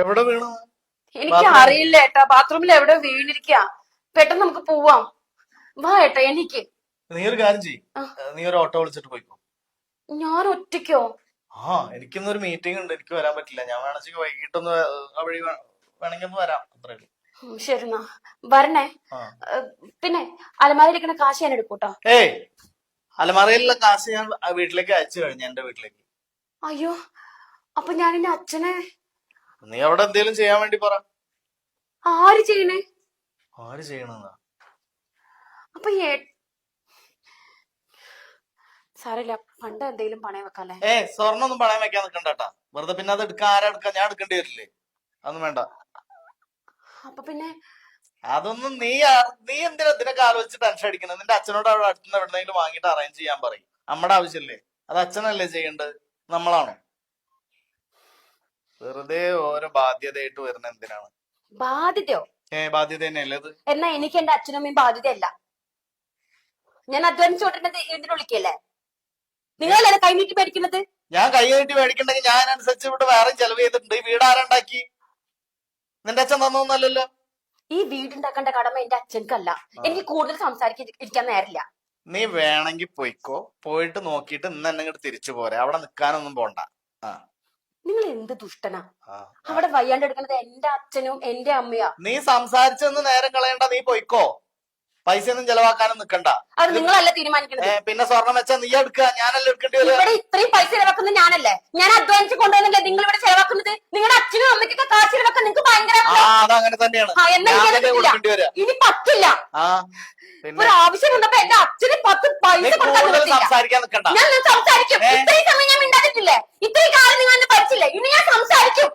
എവിടെ വീണു? എനിക്ക് അറിയില്ല ഏട്ടാ, ബാത്റൂമിൽ എവിടെ വീണിരിക്ക. പെട്ടെന്ന് നമുക്ക് പോവാം. വാ ഏട്ടാ, എനിക്ക്. നീ ഒരു കാര്യം ചെയ്യ്, നീ ഒരു ഓട്ടോ വിളിച്ചിട്ട് പോയിക്കോ. ഞാൻ ഒറ്റയ്ക്കോ? എനിക്കിന്നൊരു മീറ്റിംഗ് ഉണ്ട്, എനിക്ക് വരാൻ പറ്റില്ല. ഞാൻ വേണമെങ്കിൽ വൈകിട്ടൊന്ന് ആ വഴി വേണമെങ്കിൽ ഒന്ന് വരാം, അത്രേ ഉള്ളൂ. ശരി എന്നാ വരണേ. പിന്നെ അലമാരിയിരിക്കണ കാശ് ഞാൻ എടുക്കൂട്ടോ. അലമാരയിലുള്ള കാശ് ഞാൻ വീട്ടിലേക്ക് അയച്ചു കഴിഞ്ഞു, എന്റെ വീട്ടിലേക്ക്. അയ്യോ, അപ്പൊ ഞാൻ എന്റെ അച്ഛനെ. നീ അവിടെ എന്തേലും ചെയ്യാൻ വേണ്ടി പറ. ആര് ചെയ്യണേ? ആര് ചെയ്യണെന്നാ? അപ്പൊ സാരല്ല, പണ്ട് എന്തെങ്കിലും പണയം വെക്കാല്ലേ? സ്വർണ്ണം ഒന്നും പണയം വെക്കാൻ നിക്കണ്ടാ. വെറുതെ പിന്നെ അത് എടുക്കാൻ ആരാ എടുക്കാൻ? ഞാൻ എടുക്കേണ്ടി വരില്ലേ? അതൊന്നും വേണ്ട. അപ്പൊ പിന്നെ അതൊന്നും നീ എന്തിനാ ഇതിനൊക്കെ ആലോചിച്ച് ടെൻഷൻ അടിക്കുന്നത്? നിന്റെ അച്ഛനോട് അവിടെ അടുത്തുനിന്ന് എവിടെന്നെങ്കിലും വാങ്ങിയിട്ട് അറേഞ്ച് ചെയ്യാൻ പറയും. നമ്മുടെ ആവശ്യമില്ലേ? അത് അച്ഛനല്ലേ ചെയ്യേണ്ടത്, നമ്മളാണോ? വെറുതെ ഓരോ ബാധ്യതയായിട്ട് വരുന്ന എന്തിനാണ്? ബാധ്യതയോ? ബാധ്യത തന്നെയല്ലേ അത്? എന്നാ എനിക്ക് എന്റെ അച്ഛനും അമ്മയും ബാധ്യതയല്ല. ഞാൻ അധ്വാനിച്ചോണ്ടിരുന്നത് എന്തിനു വിളിക്കല്ലേ? നിങ്ങളല്ലേ കൈ നീട്ടി മേടിക്കുന്നത്? ഞാൻ കൈ നീട്ടി മേടിക്കണ്ടെങ്കിൽ ഞാൻ അനുസരിച്ച് ഇവിടെ വേറെ ചെലവ് ചെയ്തിട്ടുണ്ട്. ഈ വീട് ആരുണ്ടാക്കി? നിന്റെ അച്ഛൻ തന്നൊന്നല്ലോ. ഈ വീടുണ്ടാക്കേണ്ട കടമ എന്റെ അച്ഛൻക്കല്ല. എനിക്ക് കൂടുതൽ സംസാരിക്കാൻ നേരില്ല. നീ വേണമെങ്കിൽ പോയിക്കോ, പോയിട്ട് നോക്കിയിട്ട് ഇന്ന് തന്നെ ഇങ്ങോട്ട് തിരിച്ചു പോരെ. അവിടെ നിക്കാനൊന്നും പോണ്ട. നിങ്ങൾ എന്ത് ദുഷ്ടനാ! അവിടെ വയ്യാണ്ട് എടുക്കുന്നത് എന്റെ അച്ഛനും എന്റെ അമ്മയാ. നീ സംസാരിച്ചൊന്ന് നേരം കളയണ്ട, നീ പോയിക്കോ. പൈസ ഒന്നും ചെലവാക്കാനും നിക്കണ്ട. അത് നിങ്ങളല്ല തീരുമാനിക്കുന്നത്. പിന്നെ സ്വർണം വെച്ചാ നീ എടുക്കുക, ഞാനല്ല എടുക്കേണ്ടി വരും. ഇവിടെ ഇത്രയും പൈസ ചെലവാക്കുന്നത് ഞാനല്ലേ? ഞാൻ അധ്വാനിച്ച് കൊണ്ടുവന്നല്ലേ നിങ്ങൾ ഇവിടെ ചെലവാക്കുന്നത്? നിങ്ങളുടെ അച്ഛനും അമ്മയ്ക്കൊക്കെ കാശ് ചെലവാക്കാൻ നിങ്ങൾക്ക് ഭയങ്കര. അതങ്ങനെ തന്നെയാണ്. ഇനി പറ്റില്ല. ഒരു ആവശ്യം വന്നപ്പോ എന്റെ അച്ഛന് 10 പൈസ സംസാരിക്കാൻ നിക്കണ്ട. ഞാൻ സംസാരിക്കും. ഇത്രയും സമയം ഞാൻ മിണ്ടാതിട്ടില്ലേ? ഇത്രയും കാലം നിങ്ങൾ എന്നെ പഠിച്ചില്ലേ? ഇനി ഞാൻ സംസാരിക്കും.